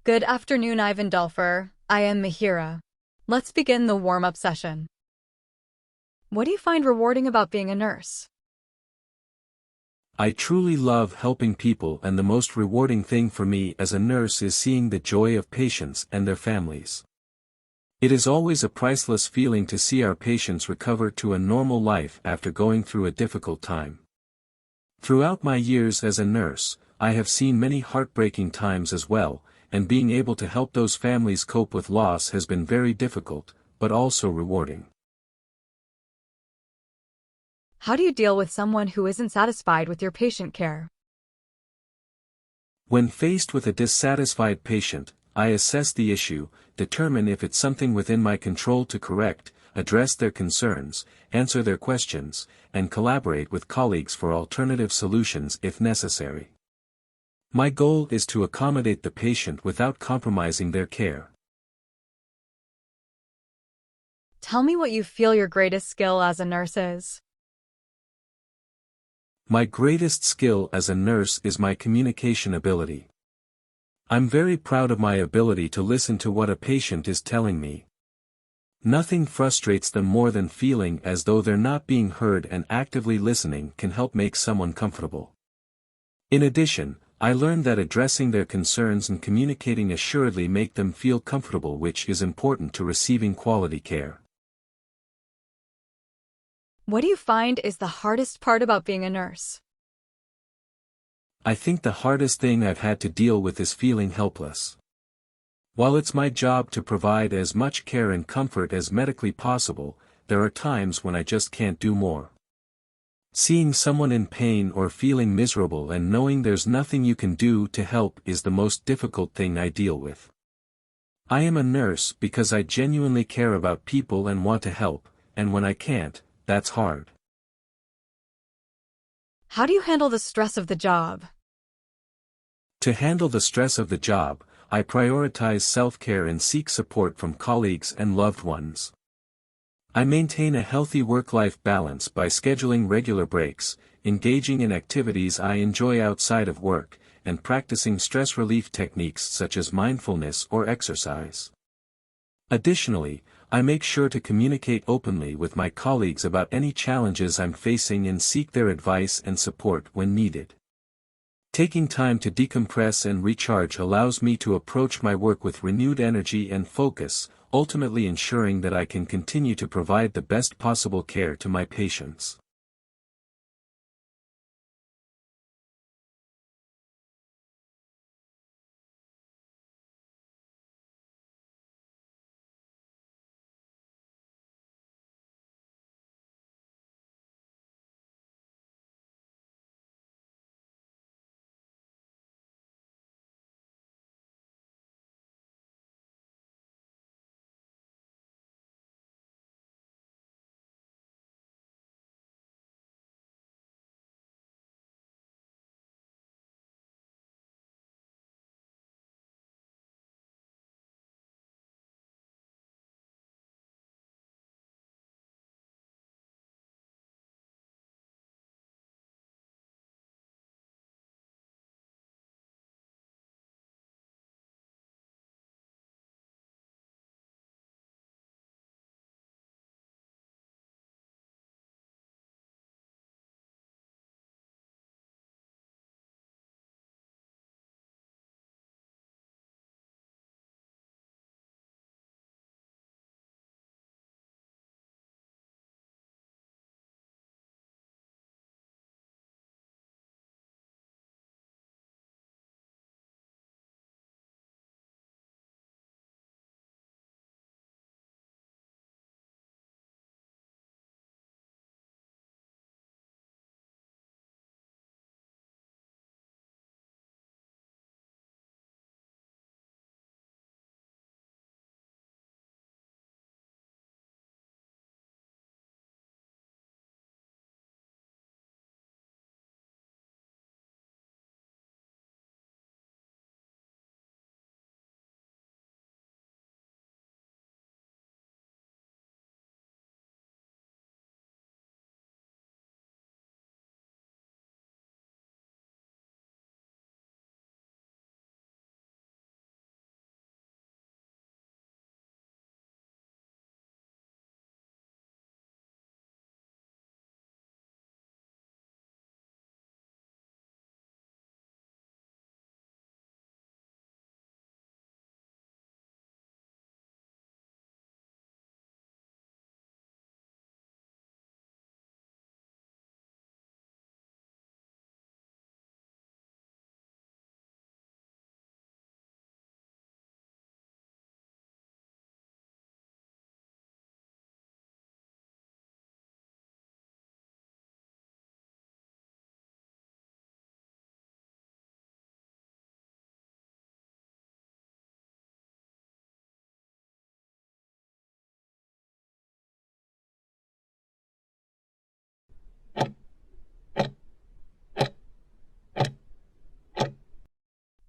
Good afternoon, Ivan Dulfer. I am Mihira. Let's begin the warm-up session. What do you find rewarding about being a nurse? I truly love helping people, and the most rewarding thing for me as a nurse is seeing the joy of patients and their families. It is always a priceless feeling to see our patients recover to a normal life after going through a difficult time. Throughout my years as a nurse, I have seen many heartbreaking times as well, and being able to help those families cope with loss has been very difficult, but also rewarding. How do you deal with someone who isn't satisfied with your patient care? When faced with a dissatisfied patient, I assess the issue, determine if it's something within my control to correct, address their concerns, answer their questions, and collaborate with colleagues for alternative solutions if necessary. My goal is to accommodate the patient without compromising their care. Tell me what you feel your greatest skill as a nurse is. My greatest skill as a nurse is my communication ability. I'm very proud of my ability to listen to what a patient is telling me. Nothing frustrates them more than feeling as though they're not being heard, and actively listening can help make someone comfortable. In addition, I learned that addressing their concerns and communicating assuredly make them feel comfortable, which is important to receiving quality care. What do you find is the hardest part about being a nurse? I think the hardest thing I've had to deal with is feeling helpless. While it's my job to provide as much care and comfort as medically possible, there are times when I just can't do more. Seeing someone in pain or feeling miserable and knowing there's nothing you can do to help is the most difficult thing I deal with. I am a nurse because I genuinely care about people and want to help, and when I can't, that's hard. How do you handle the stress of the job? To handle the stress of the job, I prioritize self-care and seek support from colleagues and loved ones. I maintain a healthy work-life balance by scheduling regular breaks, engaging in activities I enjoy outside of work, and practicing stress relief techniques such as mindfulness or exercise. Additionally, I make sure to communicate openly with my colleagues about any challenges I'm facing and seek their advice and support when needed. Taking time to decompress and recharge allows me to approach my work with renewed energy and focus, ultimately ensuring that I can continue to provide the best possible care to my patients.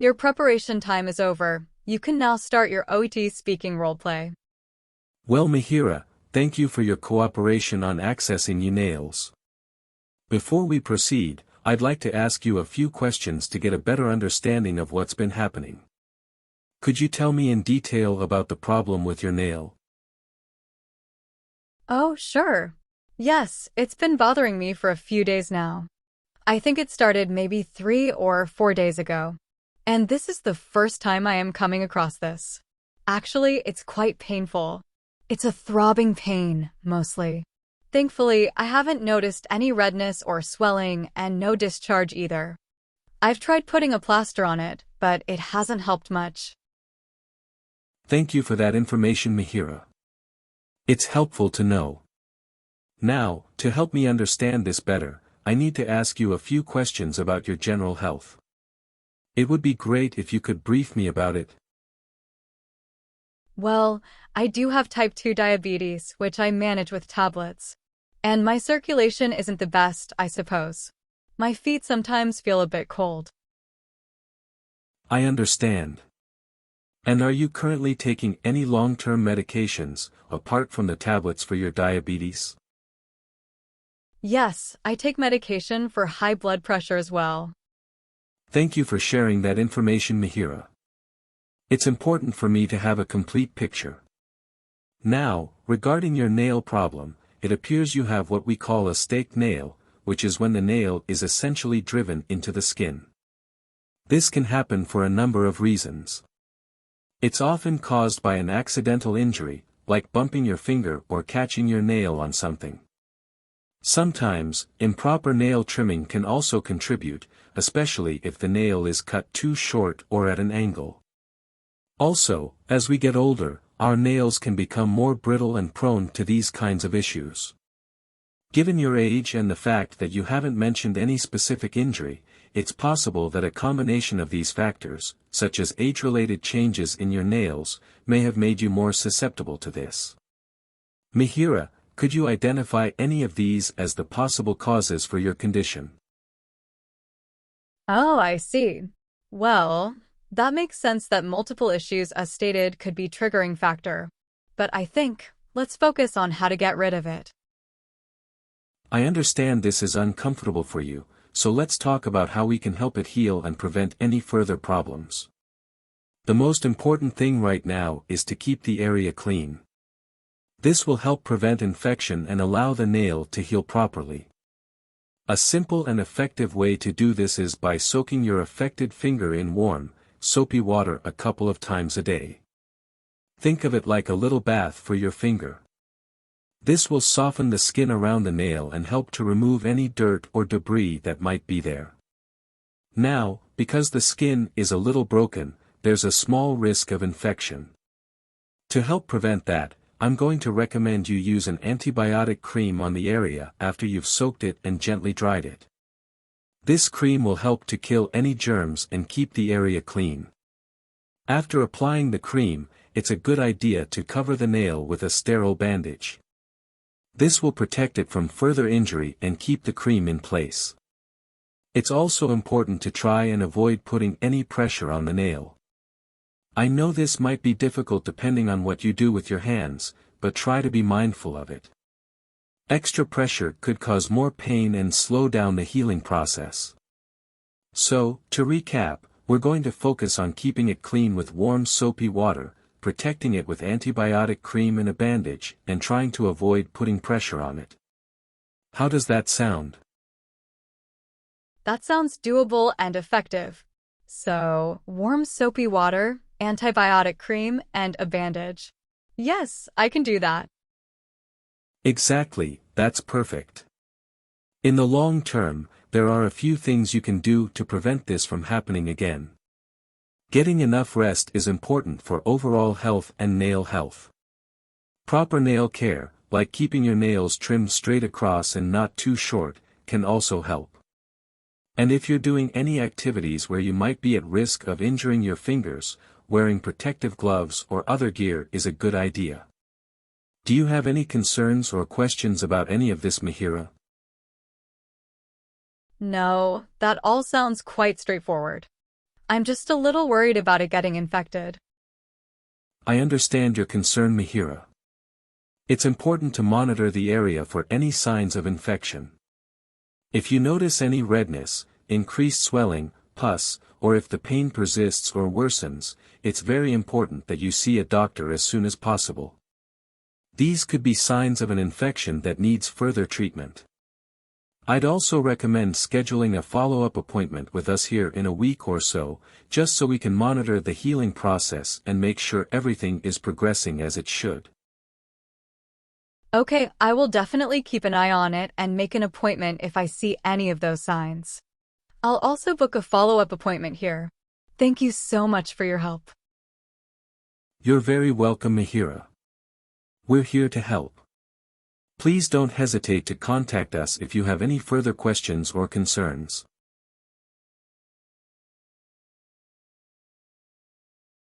Your preparation time is over. You can now start your OET speaking roleplay. Well, Mihira, thank you for your cooperation on accessing your nails. Before we proceed, I'd like to ask you a few questions to get a better understanding of what's been happening. Could you tell me in detail about the problem with your nail? Oh, sure. Yes, it's been bothering me for a few days now. I think it started maybe 3 or 4 days ago. And this is the first time I am coming across this. Actually, it's quite painful. It's a throbbing pain, mostly. Thankfully, I haven't noticed any redness or swelling and no discharge either. I've tried putting a plaster on it, but it hasn't helped much. Thank you for that information, Mihira. It's helpful to know. Now, to help me understand this better, I need to ask you a few questions about your general health. It would be great if you could brief me about it. Well, I do have type 2 diabetes, which I manage with tablets. And my circulation isn't the best, I suppose. My feet sometimes feel a bit cold. I understand. And are you currently taking any long-term medications, apart from the tablets for your diabetes? Yes, I take medication for high blood pressure as well. Thank you for sharing that information, Mihira. It's important for me to have a complete picture. Now, regarding your nail problem, it appears you have what we call a staked nail, which is when the nail is essentially driven into the skin. This can happen for a number of reasons. It's often caused by an accidental injury, like bumping your finger or catching your nail on something. Sometimes, improper nail trimming can also contribute, especially if the nail is cut too short or at an angle. Also, as we get older, our nails can become more brittle and prone to these kinds of issues. Given your age and the fact that you haven't mentioned any specific injury, it's possible that a combination of these factors, such as age-related changes in your nails, may have made you more susceptible to this. Mihira, could you identify any of these as the possible causes for your condition? Oh, I see. Well, that makes sense that multiple issues as stated could be triggering factor. But I think, let's focus on how to get rid of it. I understand this is uncomfortable for you, so let's talk about how we can help it heal and prevent any further problems. The most important thing right now is to keep the area clean. This will help prevent infection and allow the nail to heal properly. A simple and effective way to do this is by soaking your affected finger in warm, soapy water a couple of times a day. Think of it like a little bath for your finger. This will soften the skin around the nail and help to remove any dirt or debris that might be there. Now, because the skin is a little broken, there's a small risk of infection. To help prevent that, I'm going to recommend you use an antibiotic cream on the area after you've soaked it and gently dried it. This cream will help to kill any germs and keep the area clean. After applying the cream, it's a good idea to cover the nail with a sterile bandage. This will protect it from further injury and keep the cream in place. It's also important to try and avoid putting any pressure on the nail. I know this might be difficult depending on what you do with your hands, but try to be mindful of it. Extra pressure could cause more pain and slow down the healing process. So, to recap, we're going to focus on keeping it clean with warm soapy water, protecting it with antibiotic cream and a bandage, and trying to avoid putting pressure on it. How does that sound? That sounds doable and effective. So, warm soapy water, antibiotic cream, and a bandage. Yes, I can do that. Exactly, that's perfect. In the long term, there are a few things you can do to prevent this from happening again. Getting enough rest is important for overall health and nail health. Proper nail care, like keeping your nails trimmed straight across and not too short, can also help. And if you're doing any activities where you might be at risk of injuring your fingers, wearing protective gloves or other gear is a good idea. Do you have any concerns or questions about any of this, Mihira? No, that all sounds quite straightforward. I'm just a little worried about it getting infected. I understand your concern, Mihira. It's important to monitor the area for any signs of infection. If you notice any redness, increased swelling, pus, or if the pain persists or worsens, it's very important that you see a doctor as soon as possible. These could be signs of an infection that needs further treatment. I'd also recommend scheduling a follow-up appointment with us here in a week or so, just so we can monitor the healing process and make sure everything is progressing as it should. Okay, I will definitely keep an eye on it and make an appointment if I see any of those signs. I'll also book a follow-up appointment here. Thank you so much for your help. You're very welcome, Mihira. We're here to help. Please don't hesitate to contact us if you have any further questions or concerns.